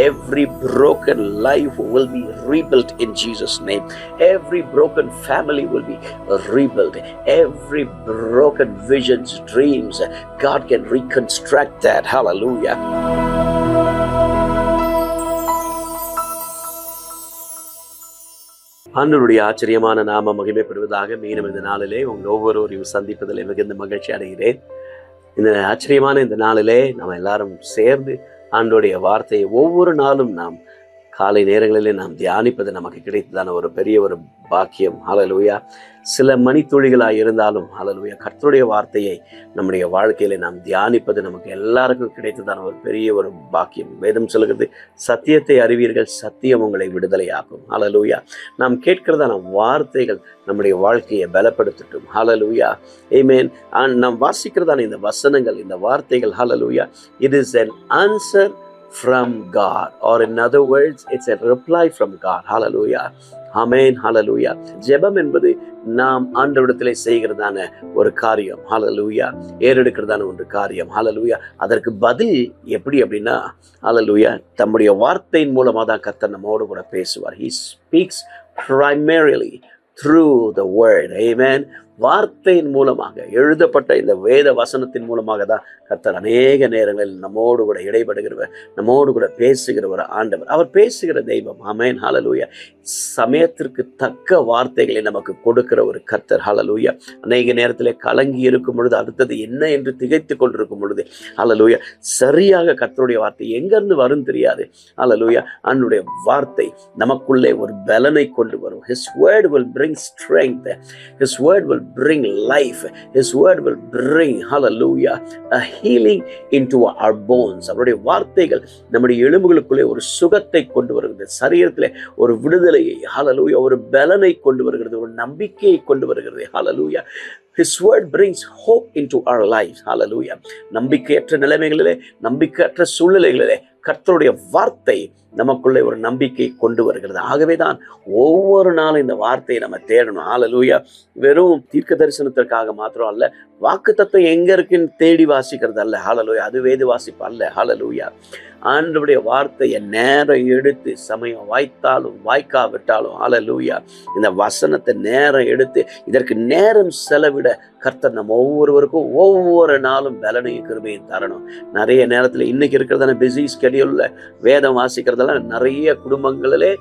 Every broken life will be rebuilt in Jesus' name. Every broken family will be rebuilt. Every broken visions, dreams, God can reconstruct that. Hallelujah. ஆண்டவருடைய ஆச்சரியமான நாம மகிமைப்படுவதாக. மீண்டும் இந்த நாளிலே உங்கள் ஒவ்வொருவரையும் சந்திப்பதில் மிகுந்த மகிழ்ச்சி அடைகிறேன். இந்த ஆச்சரியமான இந்த நாளிலே நாம் எல்லாரும் சேர்ந்து ஆண்டவருடைய வார்த்தையை ஒவ்வொரு நாளும் நாம் காலை நேரங்களிலே நாம் தியானிப்பது நமக்கு கிடைத்ததான ஒரு பெரிய ஒரு பாக்கியம். ஹல்லேலூயா. சில மணித்துளிகளாக இருந்தாலும் ஹல்லேலூயா, கர்த்தருடைய வார்த்தையை நம்முடைய வாழ்க்கையில நாம் தியானிப்பது நமக்கு எல்லாருக்கும் கிடைத்ததான ஒரு பெரிய ஒரு பாக்கியம். வேதம் சொல்லுகிறது, சத்தியத்தை அறிவீர்கள், சத்தியம் உங்களை விடுதலையாக்கும். ஹல்லேலூயா. நாம் கேட்கிறதான வார்த்தைகள் நம்முடைய வாழ்க்கையை பலப்படுத்தட்டும். ஹல்லேலூயா. ஆமென். நாம் வாசிக்கிறதான இந்த வசனங்கள், இந்த வார்த்தைகள், ஹல்லேலூயா, it is an answer from God, or in other words, it's a reply from God. Hallelujah. Amen. Hallelujah. ஜெபம் என்பது நாம் ஆண்டவரிடத்திலே செய்கிறதான ஒரு காரியம். ஹல்லேலூயா. ஏறெடுக்கிறதான ஒரு காரியம். ஹல்லேலூயா. அதற்கு பதில் எப்படி அப்படின்னா, ஹல்லேலூயா, தம்முடைய வார்த்தையின் மூலமா தான் கர்த்தர் நம்மோடு கூட பேசுவார். He speaks primarily through the word. Amen. வார்த்தையின் மூலமாக, எழுதப்பட்ட இந்த வேத வசனத்தின் மூலமாக தான் கர்த்தர் அநேக நேரங்களில் நம்மோடு கூட இடைபடுகிறவர், நம்மோடு கூட பேசுகிற ஒரு ஆண்டவர். அவர் பேசுகிற தெய்வம். ஆமென். ஹல்லேலூயா. சமயத்திற்கு தக்க வார்த்தைகளை நமக்கு கொடுக்கிற ஒரு கர்த்தர். ஹல்லேலூயா. அநேக நேரத்தில் கலங்கி இருக்கும் பொழுது, அடுத்தது என்ன என்று திகைத்து கொண்டிருக்கும் பொழுது, ஹல்லேலூயா, சரியாக கர்த்தருடைய வார்த்தை எங்கிருந்து வரும் தெரியாது. ஹல்லேலூயா. அவருடைய வார்த்தை நமக்குள்ளே ஒரு பலனை கொண்டு வரும். His word will bring strength. His word will bring life. His word will bring, hallelujah, a healing into our bones. அவருடைய வார்த்தைகள் நம்முடைய எலும்புகளுக்குள்ளே ஒரு சுகத்தை கொண்டு வருகிறது, சரீரத்திலே ஒரு விடுதலையை, hallelujah, ஒரு பலனை கொண்டு வருகிறது, ஒரு நம்பிக்கையை கொண்டு வருகிறது. hallelujah. His word brings hope into our lives. hallelujah. நம்பிக்கையற்ற நிலைமைகளிலே, நம்பிக்கையற்ற சூழ்நிலைகளிலே கர்த்தருடைய வார்த்தை நமக்குள்ளே ஒரு நம்பிக்கை கொண்டு வருகிறது. ஆகவேதான் ஒவ்வொரு நாளும் இந்த வார்த்தையை நம்ம தேடணும். ஹல்லேலூயா. வெறும் தீர்க்க தரிசனத்திற்காக மாத்திரம் அல்ல, வாக்குத்தத்தம் எங்க இருக்குன்னு தேடி வாசிக்கிறது அல்ல. ஹல்லேலூயா. அது வேத வாசிப்பு அல்ல. ஹல்லேலூயா. ஆண்டவருடைய வார்த்தையை நேரம் எடுத்து, சமயம் வாய்த்தாலும் வாய்க்காவிட்டாலும், ஹல்லேலூயா, இந்த வசனத்தை நேரம் எடுத்து இதற்கு நேரம் செலவிட கர்த்தர் நம்ம ஒவ்வொருவருக்கும் ஒவ்வொரு நாளும் பலனையும் கிருபையும் தரணும். நிறைய நேரத்தில் இன்னைக்கு இருக்கிறதான பிஸி ஸ்கெடியூல்ல வேதம் வாசிக்கிறதெல்லாம் நிறைய குடும்பங்களிலே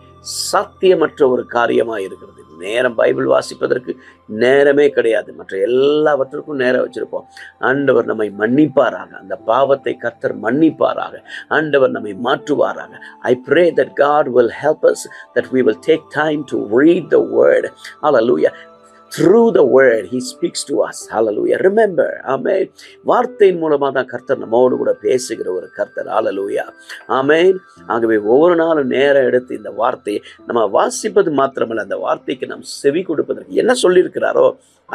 சாத்தியமற்ற ஒரு காரியமா இருக்கிறது. நேரம் பைபிள் வாசிப்பதற்கு நேரமே கிடையாது. மற்ற எல்லாவற்றுக்கும் நேரம் வச்சிருப்போம். ஆண்டவர் நம்மை மன்னிப்பாராக. அந்த பாவத்தை கர்த்தர் மன்னிப்பாராக. ஆண்டவர் நம்மை மாற்றுவாராக. I pray that God will help us, that we will take time to read the word. Hallelujah. Through the word he speaks to us. Hallelujah. Remember, amen, வார்த்தையின் மூலமா தான் கர்த்தர் நம்மோடு கூட பேசுகிற ஒரு கர்த்தர். ஹல்லேலூயா. ஆமென். ஆகவே ஒவ்வொரு நாளும் நேரம் எடுத்து இந்த வார்த்தையை நம்ம வாசிப்பது மாத்திரமல்ல, அந்த வார்த்தைக்கு நாம் செவி கொடுப்பதற்கு என்ன சொல்லியிருக்கிறாரோ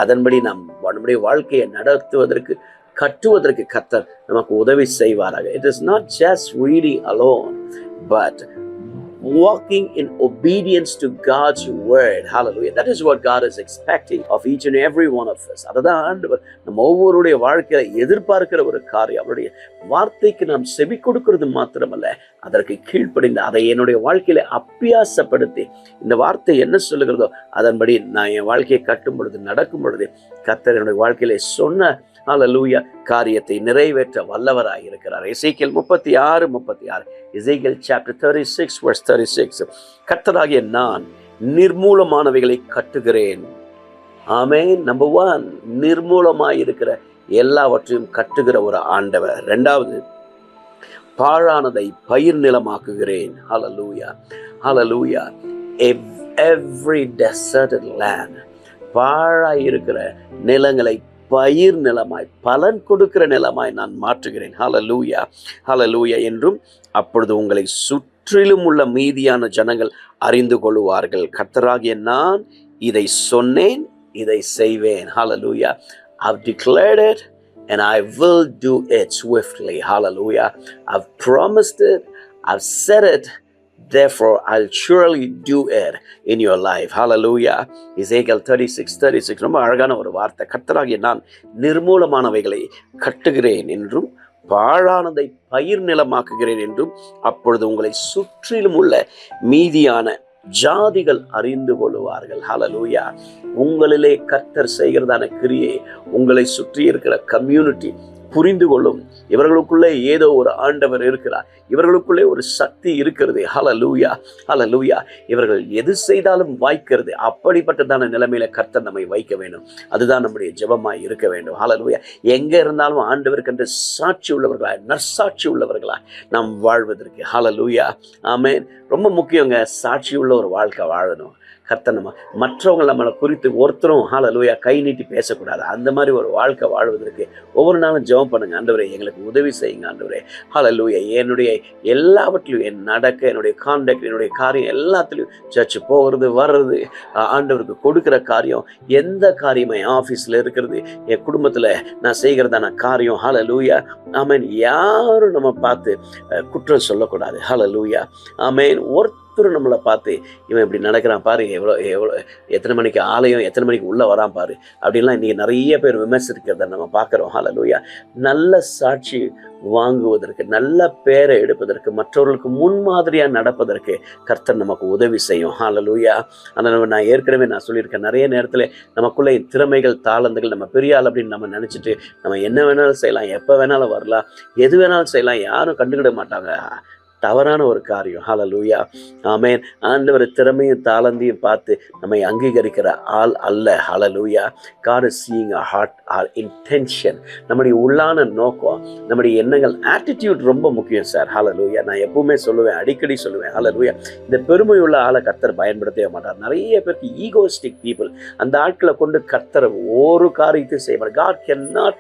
அதன்படி நாம் நம்முடைய வாழ்க்கையை நடத்துவதற்கு, கட்டுவதற்கு கர்த்தர் நமக்கு உதவி செய்வாராக. It is not just reading alone, but walking in obedience to God's word. Hallelujah. That is what God is expecting of each and every one of us. அதுதான் ஆண்டவர் நம்ம ஒவ்வொருடைய வாழ்க்கையில எதிர்பார்க்கிற ஒரு காரியம். அவருடைய வார்த்தைக்கு நாம் செவி கொடுக்கிறது மாத்திரமல்ல, அதற்கு கீழ்ப்படிந்து அதை என்னுடைய வாழ்க்கையில அபியாசப்படுத்தி, இந்த வார்த்தை என்ன சொல்லுகிறதோ அதன்படி நான் என் வாழ்க்கையை கட்டும் பொழுது, நடக்கும் பொழுது, கர்த்தர் என்னுடைய வாழ்க்கையில சொன்ன ஹல்லேலூயா காரியத்தை நிறைவேற்ற வல்லவராய் இருக்கிறார். எசேக்கியேல் 36:36. எசேக்கியேல் chapter 36 verse 36. கர்த்தராகிய நான் நிர்மூலமானவைகளை கட்டுகிறேன். ஆமென். நம்பர் 1, நிர்மூலமாய் இருக்கிற எல்லாவற்றையும் கட்டுகிற ஒரு ஆண்டவர். இரண்டாவது, பாழானதை பயிர் நிலமாக்குகிறேன். ஹல்லேலூயா. ஹல்லேலூயா. Every deserted land, பாழாய் இருக்கிற நிலங்களை பயிர் நிலமாய், பலன் கொடுக்கிற நிலமாய் நான் மாற்றுகிறேன். ஹல்லேலூயா. ஹல்லேலூயா. என்றும் அப்பொழுது உங்களை சுற்றிலும் உள்ள மீதியான ஜனங்கள் அறிந்து கொள்வார்கள், கர்த்தராகிய நான் இதை சொன்னேன், இதை செய்வேன். ஹல்லேலூயா. I've declared it and I will do it swiftly. Hallelujah. I've promised it, I've said it, therefore I'll surely do it in your life. Hallelujah. எசேக்கியேல் 36:36 ரொம்ப அழகான ஒரு வார்த்தை. கர்த்தராகிய நான் நிர்மூலமானவைகளை கட்டுகிறேன் என்றும் பாழானதை பயிர் நிலமாக்குகிறேன் என்றும் அப்பொழுது உங்களை சுற்றிலும் உள்ள மீதியான ஜாதிகள் அறிந்து கொள்ளுவார்கள். ஹல்லேலூயா. உங்களிலே கர்த்தர் செய்கிறதான கிரியை உங்களை சுற்றி இருக்கிற கம்யூனிட்டி புரிந்து கொள்ளும். இவர்களுக்குள்ளே ஏதோ ஒரு ஆண்டவர் இருக்கிறார், இவர்களுக்குள்ளே ஒரு சக்தி இருக்கிறது. ஹல்லேலூயா, ஹல்லேலூயா. இவர்கள் எது செய்தாலும் வாய்க்கிறது. அப்படிப்பட்டதான நிலைமையில கர்த்தர் நம்மை வைக்க வேண்டும். அதுதான் நம்முடைய ஜெபமாய் இருக்க வேண்டும். ஹல்லேலூயா. எங்க இருந்தாலும் ஆண்டவருக்கென்று சாட்சி உள்ளவர்களா, நற்சாட்சி உள்ளவர்களா நாம் வாழ்வதற்கு. ஹல்லேலூயா, ஆமென். ரொம்ப முக்கியங்க, சாட்சி உள்ள ஒரு வாழ்க்கை வாழணும். கர்த்தர் மற்றவங்க நம்மளை குறித்து ஒருத்தரும் ஹல்லேலூயா கை நீட்டி பேசக்கூடாது. அந்த மாதிரி ஒரு வாழ்க்கை வாழ்வதற்கு ஒவ்வொரு நாளும் ஜெபம் பண்ணுங்க. ஆண்டவரே எங்களுக்கு உதவி செய்யுங்க. ஆண்டவரே ஹல்லேலூயா. என்னுடைய எல்லாவற்றிலும் என் நடக்க, என்னுடைய கான்டாக்ட், என்னுடைய காரியம் எல்லாத்துலேயும் சர்ச்சு போகிறது வர்றது, ஆண்டவருக்கு கொடுக்குற காரியம், எந்த காரியமே ஆஃபீஸில் இருக்கிறது, என் குடும்பத்தில் நான் செய்கிறதான காரியம், ஹல்லேலூயா, ஆமென். யாரும் நம்ம பார்த்து குற்றம் சொல்லக்கூடாது. ஹல்லேலூயா, ஆமென். நம்மளை பார்த்து இவன் இப்படி நடக்கிறான் பாரு, எவ்வளோ எத்தனை மணிக்கு ஆலயம், எத்தனை மணிக்கு உள்ள வரான் பாரு, அப்படின்லாம் இன்னைக்கு நிறைய பேர் விமர்சிக்கிறத நம்ம பார்க்குறோம். ஹல்லேலூயா. நல்ல சாட்சி வாங்குவதற்கு, நல்ல பேரை எடுப்பதற்கு, மற்றவர்களுக்கு முன்மாதிரியாக நடப்பதற்கு கர்த்தர் நமக்கு உதவி செய்யும். ஹல்லேலூயா. ஆனால் நான் ஏற்கனவே சொல்லியிருக்கேன், நிறைய நேரத்தில் நமக்குள்ளே திறமைகள், தாளந்துகள், நம்ம பெரிய ஆள் அப்படின்னு நம்ம நினச்சிட்டு நம்ம என்ன வேணாலும் செய்யலாம், எப்போ வேணாலும் வரலாம், எது வேணாலும் செய்யலாம், யாரும் கண்டுக்கிட மாட்டாங்க. தவறான ஒரு காரியம். ஹல்லேலூயா, ஆமென். ஆண்டவர் திறமையும் தாளந்தையும் பார்த்து நம்மை அங்கீகரிக்கிற ஆள் அல்ல. ஹல்லேலூயா. God is seeing our heart, our intention, நம்முடைய உள்ளான நோக்கம், நம்முடைய எண்ணங்கள், ஆட்டிடியூட் ரொம்ப முக்கியம் சார். ஹல்லேலூயா. நான் எப்பவுமே சொல்லுவேன், அடிக்கடி சொல்லுவேன், ஹல்லேலூயா, இந்த பெருமை உள்ள ஆளை கர்த்தர் பயன்படுத்தவே மாட்டார். நிறைய பேருக்கு ஈகோஸ்டிக் பீப்புள், அந்த ஆட்களை கொண்டு கர்த்தர் ஒரு காரியத்தை செய்வார். God cannot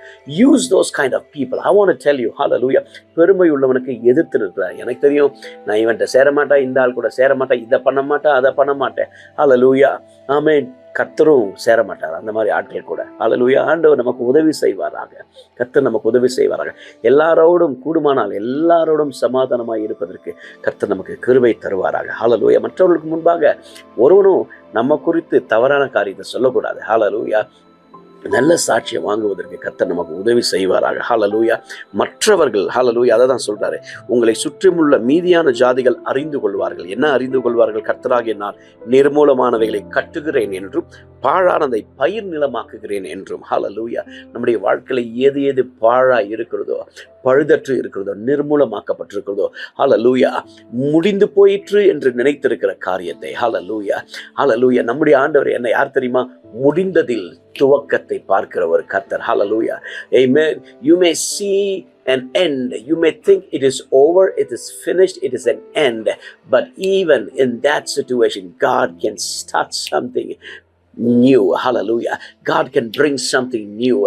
use those kind of people. I want to tell you, hallelujah, பெருமை உள்ளவனுக்கு எதிர்த்து இருக்கிறார். எனக்கு தெரியும், நான் இவன்ட்ட சேரமாட்டேன், இந்த ஆள் கூட சேரமாட்டேன், இதை பண்ண மாட்டேன், அதை பண்ண மாட்டேன். ஹல்லேலூயா, ஆமென். கர்த்தரும் சேரமாட்டார் அந்த மாதிரி ஆட்கள் கூட. ஹல்லேலூயா. ஆண்டவர் நமக்கு உதவி செய்வாராக, கர்த்தர் நமக்கு உதவி செய்வாராக. எல்லாரோடும் கூடுமானால் எல்லாரோடும் சமாதானமாய் இருப்பதற்கு கர்த்தர் நமக்கு கிருபை தருவாராக. ஹல்லேலூயா. மற்றவர்களுக்கு முன்பாக ஒருவனும் நம்ம குறித்து தவறான காரியத்தை சொல்லக்கூடாது. ஹல்லேலூயா. நல்ல சாட்சியை வாங்குவதற்கு கர்த்தர் நமக்கு உதவி செய்வாராக. ஹல்லேலூயா. மற்றவர்கள், ஹல்லேலூயா, அதை தான் சொல்றாரு, உங்களை சுற்றியுள்ள மீதியான ஜாதிகள் அறிந்து கொள்வார்கள். என்ன அறிந்து கொள்வார்கள்? கர்த்தராகிய நான் நிர்மூலமானவைகளை கட்டுகிறேன் என்றும் பாழானதை பயிர் நிலமாக்குகிறேன் என்றும். ஹல்லேலூயா. நம்முடைய வாழ்க்கையில எது எது பாழாய் இருக்கிறதோ, பழுதற்று இருக்கிறதோ, நிர்மூலமாக்கப்பட்டிருக்கிறதோ, ஹல்லேலூயா, முடிந்து போயிற்று என்று நினைத்திருக்கிற காரியத்தை, ஹல்லேலூயா, ஹல்லேலூயா, நம்முடைய ஆண்டவர் என்ன யார் தெரியுமா? முடிந்ததில் துவக்கத்தை பார்க்கிற ஒரு கர்த்தர். ஹல்லேலூயா. ஆமென். You may see an end. You may think it is over, it is finished, it is an end. But even in that situation, God can start something new. Hallelujah. God can bring something new.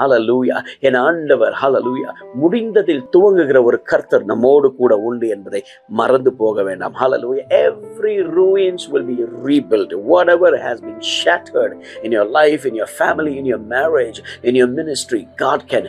Hallelujah. என் ஆண்டவர், hallelujah, முடிந்ததில் துவங்குகிற ஒரு கர்த்தர் நம்மோடு கூட உண்டு என்பதை மறந்து போக வேண்டாம். Hallelujah. Every ruins will be rebuilt. Whatever has been shattered in your life, in your family, in your marriage, in your ministry, God can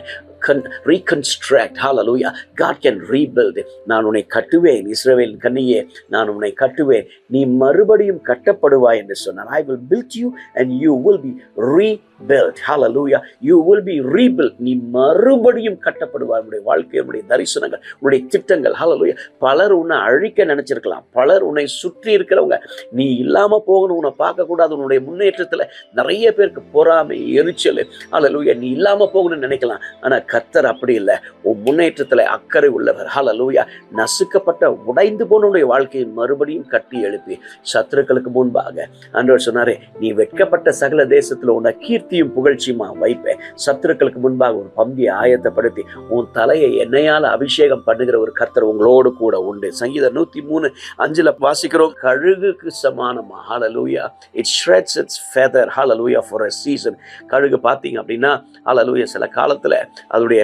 reconstruct. Hallelujah. God can rebuild. நான் உன்னை கட்டுவேன், இஸ்ரவேலின் கன்னியே, நான் உன்னை கட்டுவேன், நீ மறுபடியும் கட்டப்படுவாய் என்று சொன்னார். I will build you and you will be rebuilt. Hallelujah. You will be rebuilt. நீ மறுபடியும் கட்டப்படுவாய். உன்னுடைய வாழ்க்கை, உன்னுடைய தரிசனங்கள், உன்னுடைய திட்டங்கள், ஹல்லேலூயா. பலர் உன்னை அழிக்க நினைச்சிருக்கலாம், பலர் உன்னை சுற்றி இருக்கிறவங்க நீ இல்லாம போகணும், உன்னை பார்க்க கூடாது, உன்னுடைய முன்னேற்றத்துல நிறைய பேருக்கு பொறாமை, எரிச்சல், ஹல்லேலூயா, நீ இல்லாம போகணும்னு நினைக்கலாம். ஆனா கர்த்தர் அப்படி இல்லை, உன் முன்னேற்றத்துல அக்கறை உள்ளவர். ஹல்லேலூயா. நசுக்கப்பட்ட உடைந்து போனுடைய வாழ்க்கையை மறுபடியும் கட்டி எழுப்பி சத்துருக்களுக்கு முன்பாக ஆண்டவர் சொன்னாரே, நீ வெட்கப்பட்ட சகல தேசத்துல உன்னை கீர்த்தியும் புகழ்ச்சியுமா வைப்பேன். சத்துருக்களுக்கு முன்பாக ஒரு பந்தியை ஆயத்தப்படுத்தி உன் தலையை எண்ணெயால அபிஷேகம் பண்ணுகிற ஒரு கர்த்தர் உங்களோடு கூட உண்டு. சங்கீதம் 103:5 வாசிக்கிறோம், கழுகுக்கு சமானமா. ஹல்லேலூயா. It shreds its feather. Hallelujah. For a season. கழுகு பார்த்தீங்க அப்படின்னா, ஹல்லேலூயா, சில காலத்துல அதோடைய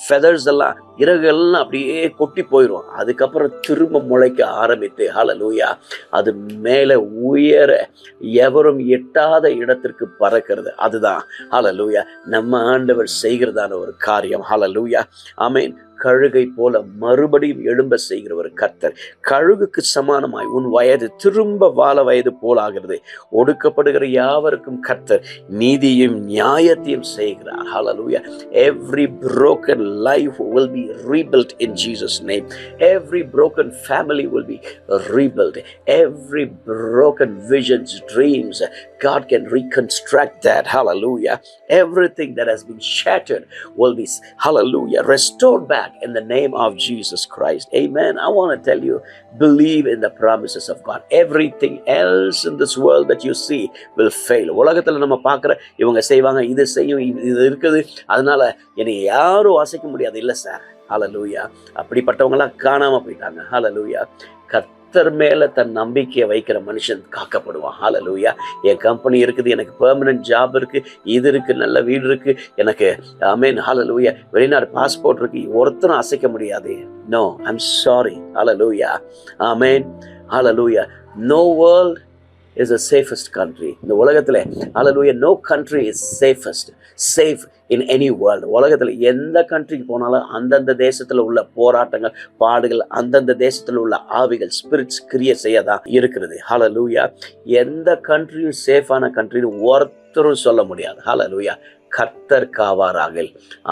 ஃபெதர்ஸ் எல்லாம், இறகுகள்லாம் அப்படியே கொட்டி போயிடும். அதுக்கப்புறம் திரும்ப முளைக்க ஆரம்பித்து, ஹல்லேலூயா, அது மேலே உயர எவரும் எட்டாத இடத்திற்கு பறக்கிறது. அதுதான் ஹல்லேலூயா நம்ம ஆண்டவர் செய்கிறதான ஒரு காரியம். ஹல்லேலூயா. ஆமென். கழுகை போல மறுபடியும் எழும்ப செய்கிற ஒரு கர்த்தர். கழுகுக்கு சமானமாய் உன் வயது திரும்ப வாழ வயது போலாகிறது. ஒடுக்கப்படுகிற யாவருக்கும் கர்த்தர் நீதியும் நியாயத்தையும் செய்கிறார். Hallelujah. Every broken life will be rebuilt in Jesus name. Every broken family will be rebuilt. Every broken visions, dreams, God can reconstruct that. Hallelujah. Everything that has been shattered will be, hallelujah, restored back in the name of Jesus Christ. Amen. I want to tell you, believe in the promises of God. Everything else in this world that you see will fail. உலகத்துல நம்ம பார்க்குற இவங்க செய்வாங்க, இது செய்யும், இது இருக்குது, அதனால என்னை யாரும் அசைக்க முடியாது. இல்லை சார். ஹல்லேலூயா. அப்படிப்பட்டவங்களாம் காணாம போயிட்டாங்க. ஹல்லேலூயா. கர்த்தர் மேல தன் நம்பிக்கையை வைக்கிற மனுஷன் காக்கப்படுவான். ஹல்லேலூயா. என் கம்பெனி இருக்குது, எனக்கு பெர்மனன்ட் ஜாப் இருக்கு, இது இருக்கு, நல்ல வீடு இருக்கு, எனக்கு ஆமென் ஹல்லேலூயா, வெளிநாடு பாஸ்போர்ட் இருக்கு, ஒருத்தரும் அசைக்க முடியாது. No, I'm sorry. Hallelujah. Amen hallelujah. No world is the safest country. இந்த உலகத்துல ஹல்லேலூயா, no country is safe in any world. உலகத்துல எந்த கண்ட்ரிக்கு போனாலும் அந்தந்த தேசத்துல உள்ள போராட்டங்கள், பாடுகள், அந்தந்த தேசத்துல உள்ள ஆவிகள், ஸ்பிரிட்ஸ் கிரியை செய்யதான் இருக்கிறது. ஹல்லேலூயா. எந்த கண்ட்ரியும் சேஃபான கண்ட்ரின்னு ஒருத்தரும் சொல்ல முடியாது. ஹல்லேலூயா. கர்த்தர் காவாராக.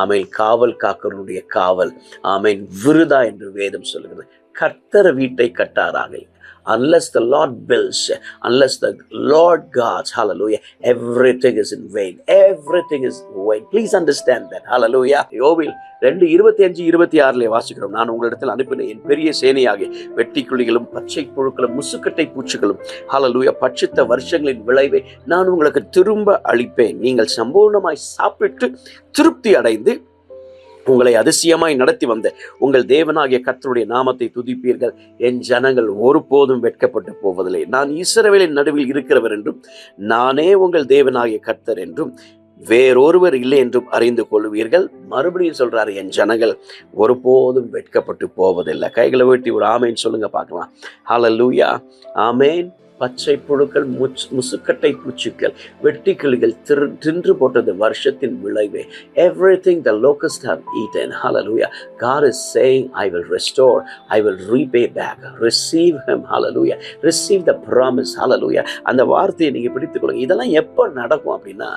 ஆமென். காவல் காக்கிறவனுடைய காவல் ஆமென் விருதா என்று வேதம் சொல்கிறது. கர்த்தர் வீட்டை கட்டாராக. Unless the Lord builds, unless the Lord guards, hallelujah, everything is in vain. Everything is vain. Please understand that. Hallelujah. யோபில் 2:25-26 வாசிக்கிறோம். நான் உங்களிடத்தில் அனுப்பின என் பெரிய சேனையாகிய வெட்டிக்கிளிகளும் பச்சை புழுக்களும் முசுக்கட்டை பூச்சிகளும் ஹல்லேலூயா பட்சித்த வருஷங்களின் விளைவை நான் உங்களுக்கு திரும்ப அளிப்பேன். நீங்கள் சம்பூர்ணமாய் சாப்பிட்டு திருப்தி அடைந்து உங்களை அதிசயமாய் நடத்தி வந்த உங்கள் தேவனாகிய கர்த்தருடைய நாமத்தை துதிப்பீர்கள். என் ஜனங்கள் ஒருபோதும் வெட்கப்பட்டு போவதில்லை. நான் இஸ்ரவேலின் நடுவில் இருக்கிறவர் என்றும் நானே உங்கள் தேவனாகிய கர்த்தர் என்றும் வேறொருவர் இல்லை என்றும் அறிந்து கொள்வீர்கள். மறுபடியும் சொல்றாரு, என் ஜனங்கள் ஒருபோதும் வெட்கப்பட்டு போவதில்லை. கைகளை வெட்டி ஒரு ஆமேன் சொல்லுங்க பார்க்கலாம். ஹல்லேலூயா. ஆமேன். பச்சை புழுக்கள், முசுக்கட்டை பூச்சிகள், வெட்டிக்கிளிகள் தின்று போட்டது வருஷத்தின் விளைவே. Everything the locusts have eaten. Hallelujah. God is saying, I will restore, I will repay back. Receive him. Hallelujah. Receive the promise. Hallelujah. அந்த வார்த்தையை நீங்க பிடித்துக் கொள்ளுங்க. இதெல்லாம் எப்ப நடக்கும் அப்படின்னா,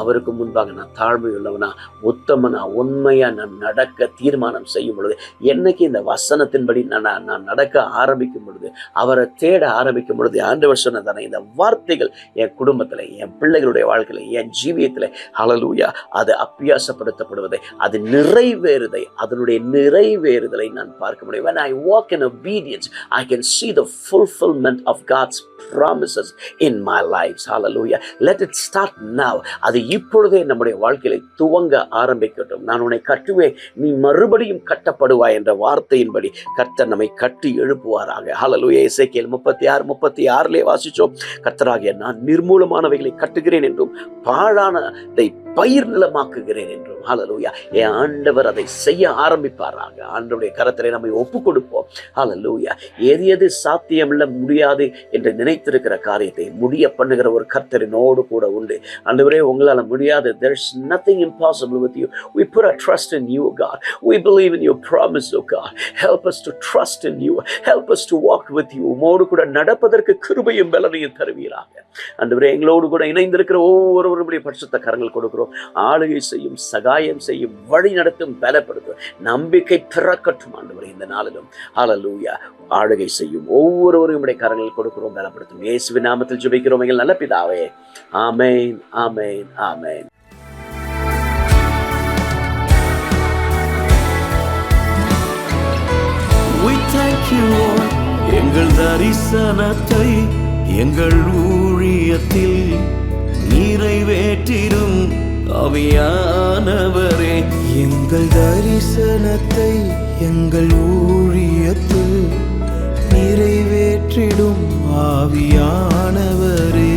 அவருக்கு முன்பாக நான் தாழ்மை உள்ளவனா, உத்தமனா, உண்மையா நான் நடக்க தீர்மானம் செய்யும் பொழுது, என்னைக்கு இந்த வசனத்தின்படி நான் நடக்க ஆரம்பிக்கும் பொழுது, அவரை தேட ஆரம்பிக்கும் பொழுது, ஆண்டவர் சொன்னதான இந்த வார்த்தைகள் என் குடும்பத்துல, என் பிள்ளைகளுடைய வாழ்க்கையில, என் ஜீவியத்துல ஹல்லேலூயா அது அபியாசப்படுத்தப்படுவதை, அது நிறைவேறுதை, அதனுடைய நிறைவேறுதலை நான் பார்க்க முடியும். When I walk in obedience, I can see the fulfillment of God's promises in my lives. Hallelujah. Let it start now. அது இப்பொழுதே நம்முடைய வாழ்க்கையில துவங்க ஆரம்பிக்கட்டும். நான் உன்னை கட்டுவேன், நீ மறுபடியும் கட்டப்படுவாய் என்ற வார்த்தையின்படி கர்த்தர் நம்மை கட்டி எழுப்புவாராக. ஹல்லேலூயா. எசேக்கியேல் 36:36 வாசிச்சோம். கர்த்தராகிய நான் நிர்மூலமானவைகளை கட்டுகிறேன் என்றும் பாழானதை பயிர் நிலமாக்குகிறேன் என்றும். ஹல்லேலூயா. என் ஆண்டவர் அதை செய்ய ஆரம்பிப்பாராக. ஆண்டவருடைய கரத்திலே நம்மை ஒப்பு கொடுப்போம். ஹல்லேலூயா. எது சாத்தியமில்ல, முடியாது என்று நினைத்திருக்கிற காரியத்தை முடிய பண்ணுகிற ஒரு கர்த்தரினோடு கூட உண்டு. ஆண்டவரே, உங்களால முடியாது. There's nothing impossible with you. We put our trust in you, God. We believe in your promise, oh God. Help us to trust in you. Help us to walk with you. உம்மோடு கூட நடப்பதற்கு கிருபையும் பலனையும் தருவீராக. ஆண்டவரே, எங்களோடு கூட இணைந்திருக்கிற ஒவ்வொருவருடைய பரிசுத்த கரங்கள் கொடுக்கிறோம். ஆளுகை செய்யும், சகாயம் செய்யும், வழி நடத்தும், பலப்படுத்தும், நம்பிக்கை பிறக்கட்டும் ஆண்டவரே இந்த நாளிலும். ஹல்லேலூயா. ஆளுகை செய்யும் ஒவ்வொருவரையும் உடைய கரங்கள் கொடுக்கிறோம், பலப்படுத்தும். இயேசுவின் நாமத்தில் ஜெபிக்கிறோம் எங்கள் நல்ல பிதாவே. ஆமென், ஆமென், ஆமென். We thank you Lord. எங்கள் தரிசனத்தை எங்கள் ஊழியத்தில் நிறைவேற்றிடும் ஆவியானவரே. எங்கள் தரிசனத்தை எங்கள் ஊழியத்தில் நிறைவேற்றிடும் ஆவியானவரே.